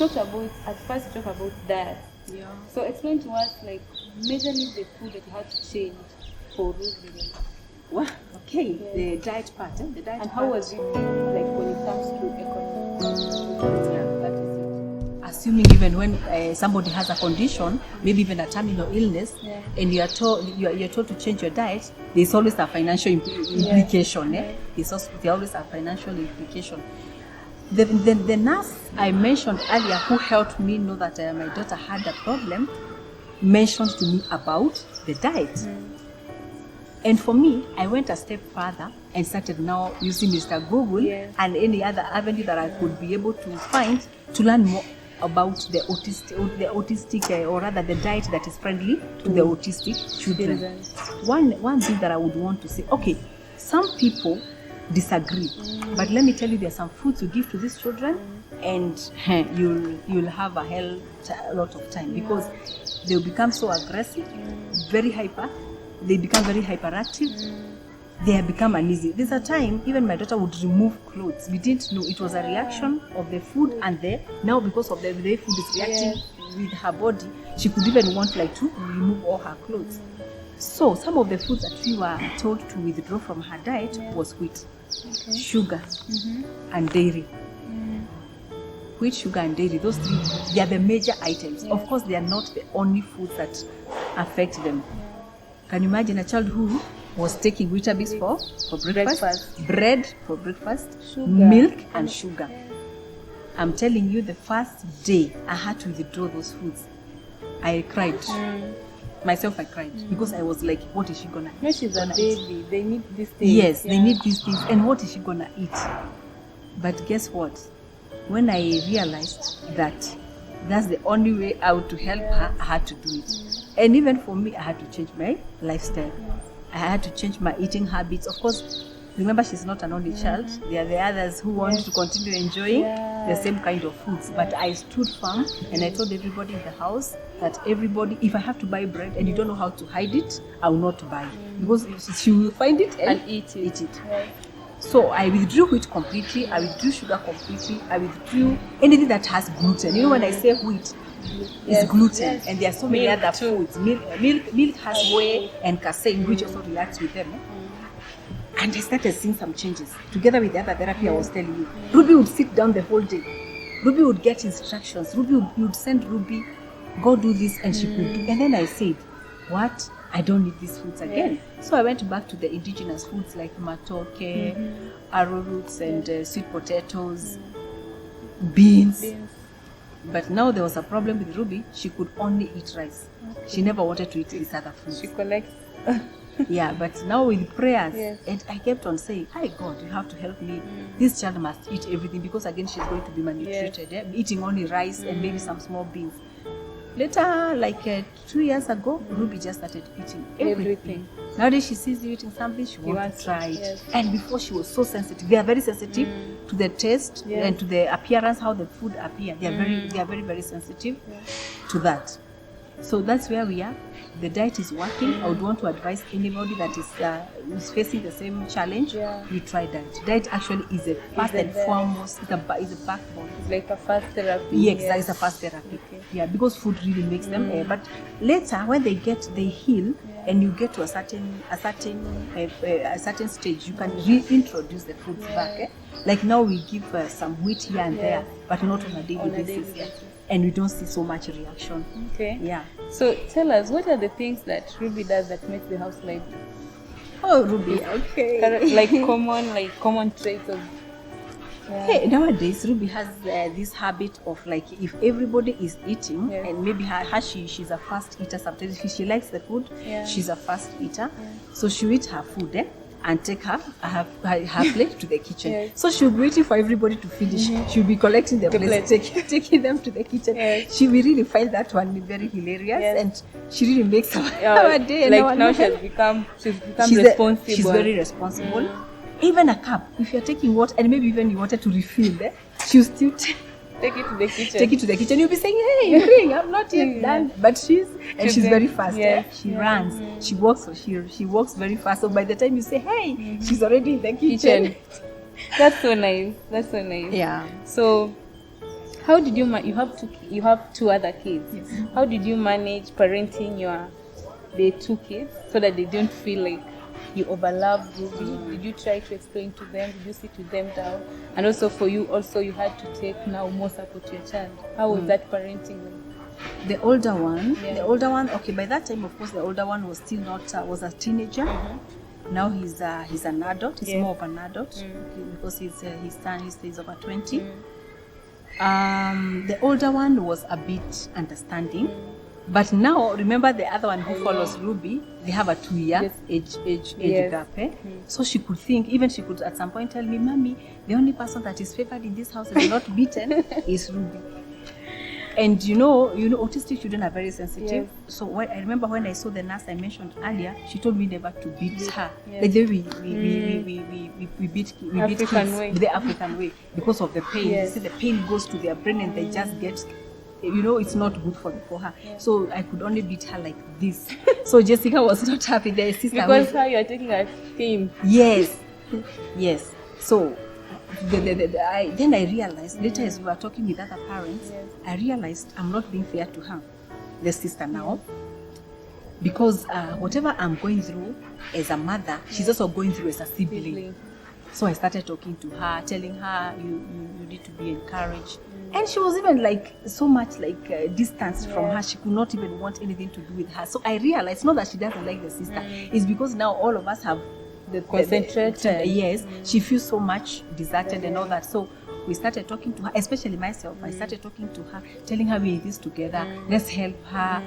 at first you talked about diet. Yeah. So explain to us like majorly the food that you had to change for Ruby. Well, okay, the diet part. The diet And part. how was it like when it comes to economic? Yeah, that is it. Assuming even when somebody has a condition, maybe even a terminal illness, and you're told to change your diet, there's always a financial implication. There's always a financial implication. The nurse I mentioned earlier, who helped me know that my daughter had a problem, mentioned to me about the diet. And for me, I went a step further and started now using Mr. Google and any other avenue that I could be able to find to learn more about the autistic, or rather the diet that is friendly to the autistic children. One thing that I would want to say, okay, some people disagree, but let me tell you, there's some foods you give to these children, and you'll have a lot of time, because they'll become so aggressive, very hyper. They become very hyperactive. They have become uneasy. There's a time even my daughter would remove clothes. We didn't know it was a reaction of the food, and now because of the way food is reacting with her body, she could even want to remove all her clothes. So some of the foods that we were told to withdraw from her diet was wheat, sugar, and dairy. Wheat, sugar, and dairy, those three, they are the major items. Of course, they are not the only foods that affect them. Can you imagine a child who was taking Weetabix for breakfast, bread for breakfast, sugar, milk and sugar? I'm telling you, the first day I had to withdraw those foods, I cried. Myself, I cried, because I was like, what is she gonna eat? No, she's a baby. They need these things. Yes, they need these things. And what is she gonna eat? But guess what? When I realized that that's the only way out to help her, I had to do it. And even for me, I had to change my lifestyle. I had to change my eating habits. Of course, remember, she's not an only child. There are the others who want to continue enjoying the same kind of foods. But I stood firm, and I told everybody in the house that everybody, if I have to buy bread and you don't know how to hide it, I will not buy. Because she will find it and eat it. So I withdrew wheat completely, I withdrew sugar completely, I withdrew anything that has gluten. You know, when I say wheat, it's gluten, and there are so many other foods. Milk has whey and casein, which also reacts with them. And I started seeing some changes. Together with the other therapy I was telling you, Ruby would sit down the whole day. Ruby would get instructions. Ruby would send Ruby, go do this, and she could do. And then I said, what? I don't need these foods again. So I went back to the indigenous foods like matoke, arrowroots, and sweet potatoes, beans. But now there was a problem with Ruby. She could only eat rice. She never wanted to eat these other foods. She collects. Yeah, but now with prayers, and I kept on saying, hi God, you have to help me. This child must eat everything, because again she's going to be malnutrited. Eating only rice and maybe some small beans. Later, like 2 years ago, Ruby just started eating everything. Nowadays, she sees you eating something, she wants to try it. And before, she was so sensitive. They are very sensitive to the taste and to the appearance, how the food appears. They are very, very sensitive to that. So that's where we are. The diet is working. I would want to advise anybody that is facing the same challenge. You try diet. Diet actually is a first and foremost. It's a backbone. It's like a fast therapy. Yes, it's a fast therapy. Yeah, because food really makes them. But later, when they heal, and you get to a certain stage, you can reintroduce the foods back. Like now, we give some wheat here and there, but not on a daily basis. And we don't see so much reaction. Yeah. So tell us, what are the things that Ruby does that makes the house lively? Oh, Ruby, okay. Like common traits of. Hey, nowadays Ruby has this habit of, like, if everybody is eating, and maybe she's a fast eater. Sometimes if she likes the food, she's a fast eater. So she'll eat her food and take her plate to the kitchen. So she'll be waiting for everybody to finish. She'll be collecting the plates, taking them to the kitchen. She will really find that one very hilarious, and she really makes our day. Like now she's become responsible. She's very responsible. Even a cup, if you're taking water, and maybe even you wanted to refill, she'll still take it to the kitchen. Take it to the kitchen. You'll be saying, hey, ring, I'm not yet done. But she's very fast. She runs. She walks. So she walks very fast. So by the time you say, hey, she's already in the kitchen. That's so nice. Yeah. So How did you you have two other kids? Yes. How did you manage parenting the two kids so that they don't feel like you overlove Ruby? Did you try to explain to them? Did you sit with them down? And also for you, you had to take now more support to your child. How was that parenting? The older one, Yeah. okay, by that time, of course, the older one was still not, was a teenager. Now he's an adult. He's more of an adult because he's over 20. The older one was a bit understanding. But now, remember the other one who follows Ruby, they have a 2-year age gap. So she could at some point tell me, Mommy, the only person that is favored in this house and not beaten is Ruby. And you know, autistic children are very sensitive. Yes. So I remember when I saw the nurse I mentioned earlier, she told me never to beat her. Yes. Like the way we beat kids way. the African way because of the pain. Yes. You see, the pain goes to their brain and they just get, it's not good for her. Yeah. So I could only beat her like this. So Jessica was not happy. The sister because how you are taking a theme. Yes. So then I realized later as we were talking with other parents, I realized I'm not being fair to her, the sister now, because whatever I'm going through as a mother, she's also going through as a sibling. So I started talking to her, telling her you need to be encouraged. And she was even like so much like distance from her. She could not even want anything to do with her. So I realized not that she doesn't like the sister, it's because now all of us have concentrated. Yes, she feels so much deserted and all that. So we started talking to her, especially myself. I started talking to her, telling her we're in this together. Let's help her.